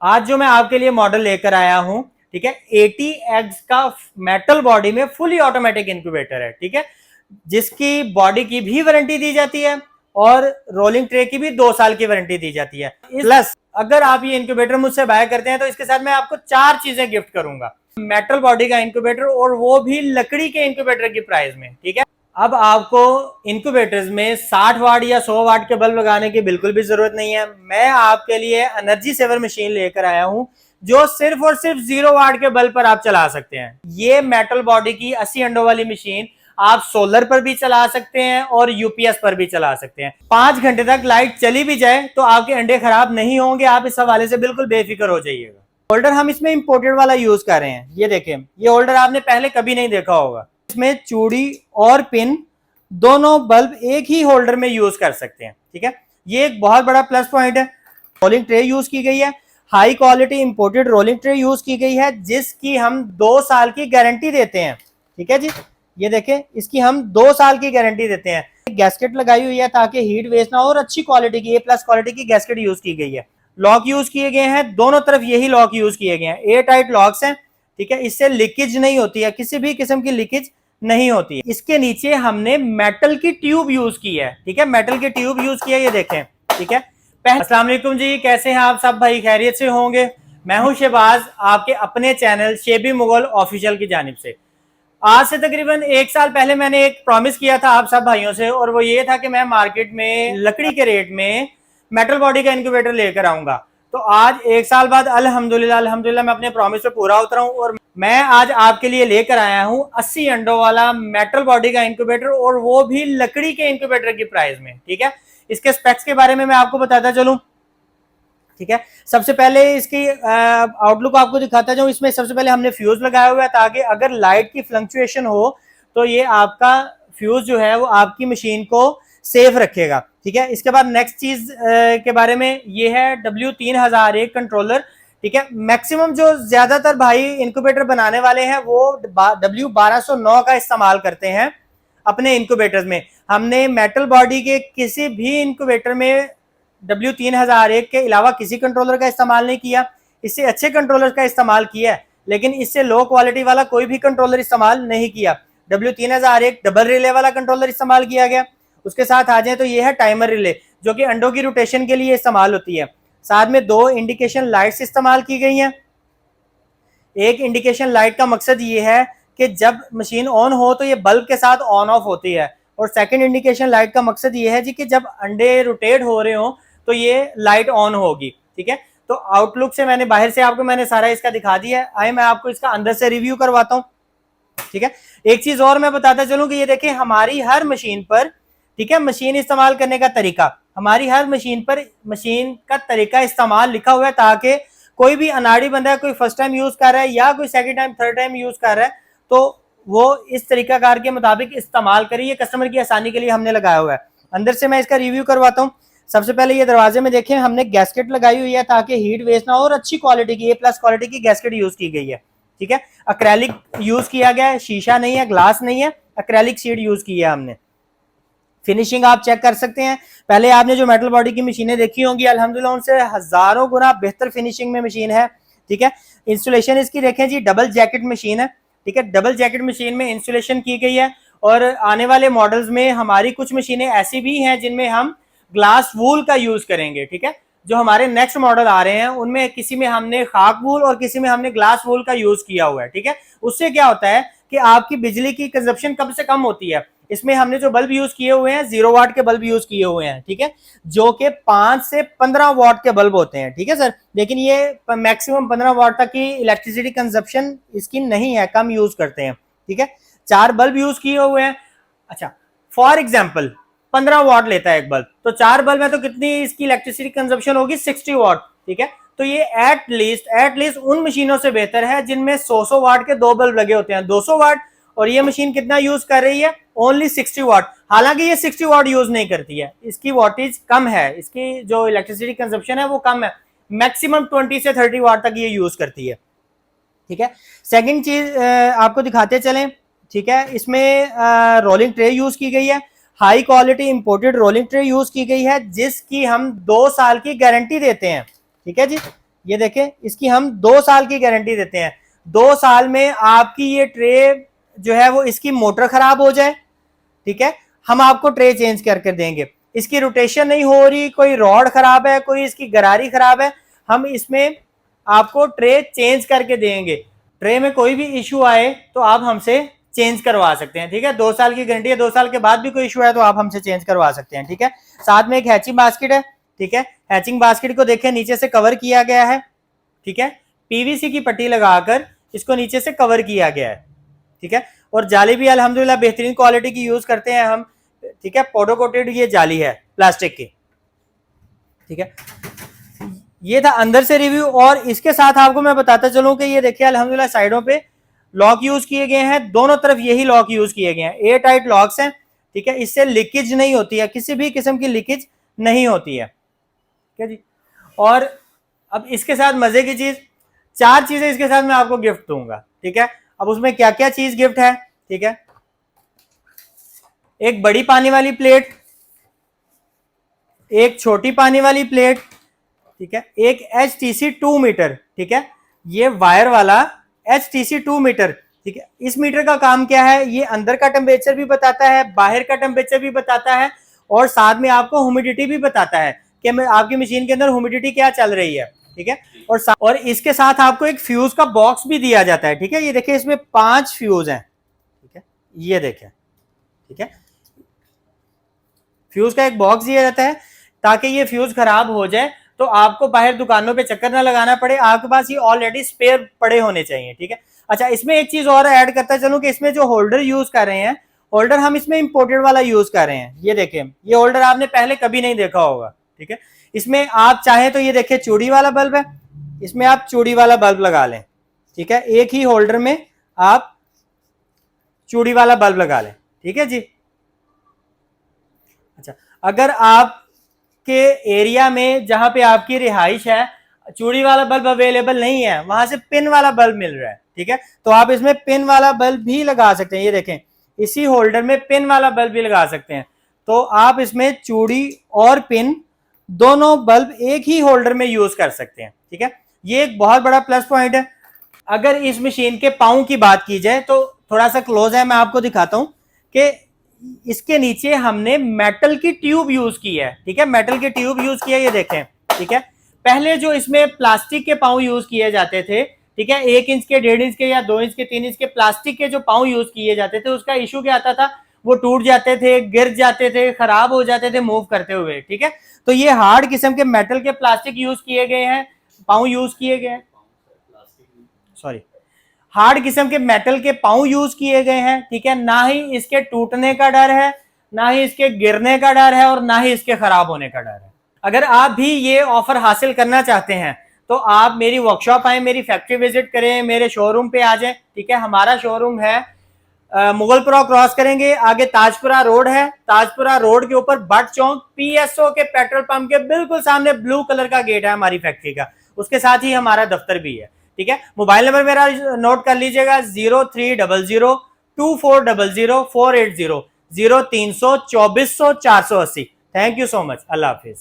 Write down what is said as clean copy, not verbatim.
आज जो मैं आपके लिए मॉडल लेकर आया हूं, ठीक है, 80X का मेटल बॉडी में फुली ऑटोमेटिक इंक्यूबेटर है, ठीक है, जिसकी बॉडी की भी वारंटी दी जाती है और रोलिंग ट्रे की भी 2 साल की वारंटी दी जाती है। प्लस अगर आप ये इंक्यूबेटर मुझसे बाय करते हैं तो इसके साथ मैं आपको 4 चीजें गिफ्ट करूंगा, मेटल बॉडी का इंक्यूबेटर और वो भी लकड़ी के इंक्यूबेटर की प्राइस में, ठीक है। अब आपको इंक्यूबेटर्स में 60 वाट या 100 वाट के बल्ब लगाने की बिल्कुल भी जरूरत नहीं है। मैं आपके लिए एनर्जी सेवर मशीन लेकर आया हूं जो सिर्फ और सिर्फ 0 वाट के बल्ब पर आप चला सकते हैं। ये मेटल बॉडी की 80 अंडों वाली मशीन आप सोलर पर भी चला सकते हैं और यूपीएस पर भी चला सकते हैं। 5 घंटे तक लाइट चली भी जाए तो आपके अंडे खराब नहीं होंगे। आप इस हवाले से बिल्कुल बेफिक्र हो जाइएगा। होल्डर हम इसमें इंपोर्टेड वाला यूज कर रहे हैं। ये देखें, ये होल्डर आपने पहले कभी नहीं देखा होगा। इसमें चूड़ी और पिन दोनों बल्ब एक ही होल्डर में यूज कर सकते हैं, ठीक है। ये एक बहुत बड़ा प्लस पॉइंट है। रोलिंग ट्रे यूज की गई है, high quality imported rolling tray use की गई है जिसकी हम 2 साल की गारंटी देते हैं, ठीक है जी। ये देखें, इसकी हम 2 साल की गारंटी देते हैं। गैस्केट लगाई हुई है ताकि हीट वेस्ट ना हो और अच्छी क्वालिटी की A+ क्वालिटी की गैस्केट यूज की गई है। लॉक यूज किए गए हैं, दोनों तरफ यही लॉक यूज किए गए हैं। एयर टाइट लॉक्स हैं, ठीक है, इससे लीकेज नहीं होती है, किसी भी किस्म की लीकेज नहीं होती है। इसके नीचे हमने मेटल की ट्यूब यूज की है, ठीक है, मेटल की ट्यूब यूज की है, ये देखें, ठीक है। अस्सलाम वालेकुम जी, कैसे हैं आप सब भाई? खैरियत से होंगे। मैं हूं शहबाज, आपके अपने चैनल शेबी मुगल ऑफिशियल की जानिब से। आज से तकरीबन 1 साल पहले मैंने एक प्रॉमिस किया था आप सब भाइयों से, और वो ये था कि मैं मार्केट में लकड़ी के रेट में मेटल बॉडी का इंक्यूबेटर लेकर आऊंगा। तो आज 1 साल बाद अल्हम्दुलिल्लाह मैं अपने प्रॉमिस पे पूरा उतरा हूं और मैं आज आपके लिए लेकर आया हूं 80 अंडों वाला मेटल बॉडी का इंक्यूबेटर, और वो भी लकड़ी के इंक्यूबेटर की प्राइस में, ठीक है। इसके स्पेक्स के बारे में मैं आपको बताता चलूं, ठीक है। सबसे पहले इसकी आउटलुक आपको दिखाता जाऊं। इसमें सबसे पहले हमने फ्यूज लगाया हुआ है ताकि अगर लाइट की फ्लक्चुएशन हो तो ये आपका फ्यूज जो है वो आपकी मशीन को सेफ रखेगा, ठीक है। इसके बाद नेक्स्ट चीज के बारे में ये है W3001 कंट्रोलर, ठीक है। मैक्सिमम जो ज्यादातर भाई इंक्यूबेटर बनाने वाले हैं वो W1209 का इस्तेमाल करते हैं अपने इंक्यूबेटर्स में। हमने मेटल बॉडी के किसी भी इंक्यूबेटर में W3001 के अलावा किसी कंट्रोलर का इस्तेमाल नहीं किया। इससे अच्छे कंट्रोलर का इस्तेमाल किया है, लेकिन इससे लो क्वालिटी वाला कोई भी कंट्रोलर इस्तेमाल नहीं किया। W3001 डबल रिले वाला कंट्रोलर इस्तेमाल किया गया। उसके साथ आ जाए तो ये है टाइमर रिले, जो कि अंडों की रोटेशन के लिए इस्तेमाल होती है। साथ में 2 इंडिकेशन लाइट्स इस्तेमाल की गई हैं। एक इंडिकेशन लाइट का मकसद ये है कि जब मशीन ऑन हो तो ये बल्ब के साथ ऑन ऑफ होती है, और सेकंड इंडिकेशन लाइट का मकसद ये है जी कि जब अंडे रोटेट हो रहे हो तो ये लाइट ऑन होगी, ठीक है। तो आउटलुक से मैंने बाहर से आपको मैंने सारा इसका दिखा दिया है। आए मैं आपको इसका अंदर से रिव्यू करवाता हूँ, ठीक है। एक चीज और मैं बताता चलूं कि ये देखें, हमारी हर मशीन पर, ठीक है, मशीन इस्तेमाल करने का तरीका, हमारी हर मशीन पर मशीन का तरीका इस्तेमाल लिखा हुआ है ताकि कोई भी अनाड़ी बंदा कोई फर्स्ट टाइम यूज कर रहा है या कोई second time third time use कर रहा है तो वो इस तरीकाकार के मुताबिक इस्तेमाल करिए। ये कस्टमर की आसानी के लिए हमने लगाया हुआ है। अंदर से मैं इसका रिव्यू करवाता हूँ। सबसे पहले ये दरवाजे में देखें, हमने गैस्केट लगाई हुई है ताकि हीट वेस्ट ना हो और अच्छी क्वालिटी की A+ क्वालिटी की गैस्केट यूज की गई है, ठीक है। अक्रेलिक यूज किया गया है, शीशा नहीं है, ग्लास नहीं है, अक्रेलिक शीट यूज की है हमने। फिनिशिंग आप चेक कर सकते हैं। पहले आपने जो मेटल बॉडी की मशीनें देखी होंगी, अल्हम्दुलिल्लाह उनसे हजारों गुना बेहतर फिनिशिंग में मशीन है, ठीक है। इंस्टॉलेशन इसकी देखें जी, डबल जैकेट मशीन है, ठीक है। डबल जैकेट मशीन में इंस्टॉलेशन की गई है, और आने वाले मॉडल्स में हमारी कुछ मशीनें ऐसी भी हैं जिनमें हम ग्लास वूल का यूज करेंगे, ठीक है। जो हमारे नेक्स्ट मॉडल आ रहे हैं उनमें किसी में हमने खाक वूल और किसी में हमने ग्लास वूल का यूज किया हुआ है, ठीक है। उससे क्या होता है कि आपकी बिजली की कंजप्शन कम से कम होती है। इसमें हमने जो बल्ब यूज किए हुए हैं 0 वाट के बल्ब यूज किए हुए हैं, ठीक है, जो कि 5 से 15 वाट के बल्ब होते हैं, ठीक है सर। लेकिन ये मैक्सिमम 15 वाट तक की इलेक्ट्रिसिटी कंजप्शन इसकी नहीं है, कम यूज करते हैं, ठीक है। 4 बल्ब यूज किए हुए हैं। अच्छा, फॉर एग्जाम्पल 15 वाट लेता है एक बल्ब, तो 4 बल्ब है तो कितनी इसकी इलेक्ट्रिसिटी कंजप्शन होगी? 60 वाट, ठीक है। तो ये एटलीस्ट उन मशीनों से बेहतर है जिनमें 100 वाट के 2 बल्ब लगे होते हैं, 200 वाट, और ये मशीन कितना यूज कर रही है? ओनली 60 वाट। हालांकि ये 60 वाट यूज नहीं करती है, इसकी वोल्टेज कम है, इसकी जो इलेक्ट्रिसिटी कंजप्शन है वो कम है, मैक्सिमम 20 से 30 वाट तक ये यूज करती है, ठीक है। सेकंड चीज आपको दिखाते चलें, ठीक है। इसमें रोलिंग ट्रे यूज की गई है, high quality imported rolling tray use की गई है जिसकी हम 2 साल की गारंटी देते हैं, ठीक है जी। ये देखें, इसकी हम 2 साल की गारंटी देते हैं। 2 साल में आपकी ये ट्रे जो है वो इसकी मोटर खराब हो जाए, ठीक है, हम आपको ट्रे चेंज करके देंगे। इसकी रोटेशन नहीं हो रही, कोई रॉड खराब है, कोई इसकी गरारी खराब है, हम इसमें आपको ट्रे चेंज करके देंगे। ट्रे में कोई भी इश्यू आए तो आप हमसे चेंज करवा सकते हैं, ठीक है। 2 साल की गारंटी है, 2 साल के बाद भी कोई इश्यू है तो आप हमसे चेंज करवा सकते हैं, ठीक है। साथ में एक हैचिंग बास्केट है, ठीक है। हैचिंग बास्केट को देखें नीचे से कवर किया गया है, ठीक है, पीवीसी की पट्टी लगाकर इसको नीचे से कवर किया गया है, ठीक है। और जाली भी अल्हम्दुलिल्लाह बेहतरीन क्वालिटी की यूज करते हैं हम, ठीक है। पोडो कोटेड ये जाली है प्लास्टिक की, ठीक है। ये था अंदर से रिव्यू। और इसके साथ आपको मैं बताता चलूं कि ये देखिए अल्हम्दुलिल्लाह साइडों पे लॉक यूज किए गए हैं, दोनों तरफ यही लॉक यूज किए गए हैं, एयर टाइट लॉक्स हैं, ठीक है। इससे लीकेज नहीं होती है, किसी भी किस्म की लीकेज नहीं होती है, ठीक है जी। और अब इसके साथ मजे की चीज, 4 चीजें इसके साथ मैं आपको गिफ्ट दूंगा, ठीक है। अब उसमें क्या क्या चीज गिफ्ट है, ठीक है। एक बड़ी पानी वाली प्लेट, एक छोटी पानी वाली प्लेट, ठीक है, एक HTC 2 मीटर, ठीक है, ये वायर वाला HTC 2 मीटर, ठीक है। इस मीटर का काम क्या है, ये अंदर का टेम्परेचर भी बताता है, बाहर का टेम्परेचर भी बताता है, और साथ में आपको ह्यूमिडिटी भी बताता है कि आपकी मशीन के अंदर ह्यूमिडिटी क्या चल रही है, ठीक है। और इसके साथ आपको एक फ्यूज का बॉक्स भी दिया जाता है, ठीक है। ये देखिए इसमें 5 फ्यूज हैं, ठीक है, ये देखें, ठीक है। फ्यूज का एक बॉक्स दिया जाता है ताकि ये फ्यूज खराब हो जाए तो आपको बाहर दुकानों पे चक्कर ना लगाना पड़े, आपके पास ये ऑलरेडी स्पेयर पड़े होने चाहिए, ठीक है। अच्छा, इसमें एक चीज और ऐड करता चलूं कि इसमें जो होल्डर यूज कर रहे हैं, होल्डर हम इसमें इंपोर्टेड वाला यूज कर रहे हैं। ये देखें, ये होल्डर आपने पहले कभी नहीं देखा होगा, ठीक है। इसमें आप चाहें तो ये देखिए चूड़ी वाला बल्ब है, इसमें आप चूड़ी वाला बल्ब लगा लें, ठीक है। एक ही होल्डर में आप चूड़ी वाला बल्ब लगा लें, ठीक है जी। अच्छा, अगर आपके एरिया में जहां पे आपकी रिहाइश है चूड़ी वाला बल्ब अवेलेबल नहीं है, वहां से पिन वाला बल्ब मिल रहा है, ठीक है, तो आप इसमें पिन वाला बल्ब भी लगा सकते हैं। ये देखें, इसी होल्डर में पिन वाला बल्ब भी लगा सकते हैं, तो आप इसमें चूड़ी और पिन दोनों बल्ब एक ही होल्डर में यूज कर सकते हैं, ठीक है। ये एक बहुत बड़ा प्लस पॉइंट है। अगर इस मशीन के पाँव की बात की जाए तो थोड़ा सा क्लोज है, मैं आपको दिखाता हूं कि इसके नीचे हमने मेटल की ट्यूब यूज की है, ठीक है, मेटल की ट्यूब यूज की है, ये देखें, ठीक है। पहले जो इसमें प्लास्टिक के पाँव यूज किए जाते थे, ठीक है, 1 इंच के, 1.5 इंच के या 2 इंच के, 3 इंच के प्लास्टिक के जो पाँव यूज किए जाते थे, उसका इशू क्या आता था, वो टूट जाते थे, गिर जाते थे, खराब हो जाते थे मूव करते हुए, ठीक है। तो ये हार्ड किस्म के मेटल के प्लास्टिक यूज किए गए हैं, पाँव यूज किए गए हैं, सॉरी, हार्ड किस्म के मेटल के पाँव यूज किए गए हैं, ठीक है। ना ही इसके टूटने का डर है, ना ही इसके गिरने का डर है, और ना ही इसके खराब होने का डर है। अगर आप भी ये ऑफर हासिल करना चाहते हैं तो आप मेरी वर्कशॉप आए, मेरी फैक्ट्री विजिट करें, मेरे शोरूम पे आ जाएं, ठीक है। हमारा शोरूम है मुगलपुरा क्रॉस करेंगे, आगे ताजपुरा रोड है, ताजपुरा रोड के ऊपर बट चौक PSO के पेट्रोल पंप के बिल्कुल सामने ब्लू कलर का गेट है हमारी फैक्ट्री का, उसके साथ ही हमारा दफ्तर भी है, ठीक है। मोबाइल नंबर मेरा नोट कर लीजिएगा, 03002400 480 0300 2400 480। Thank you so much, Allah Hafiz.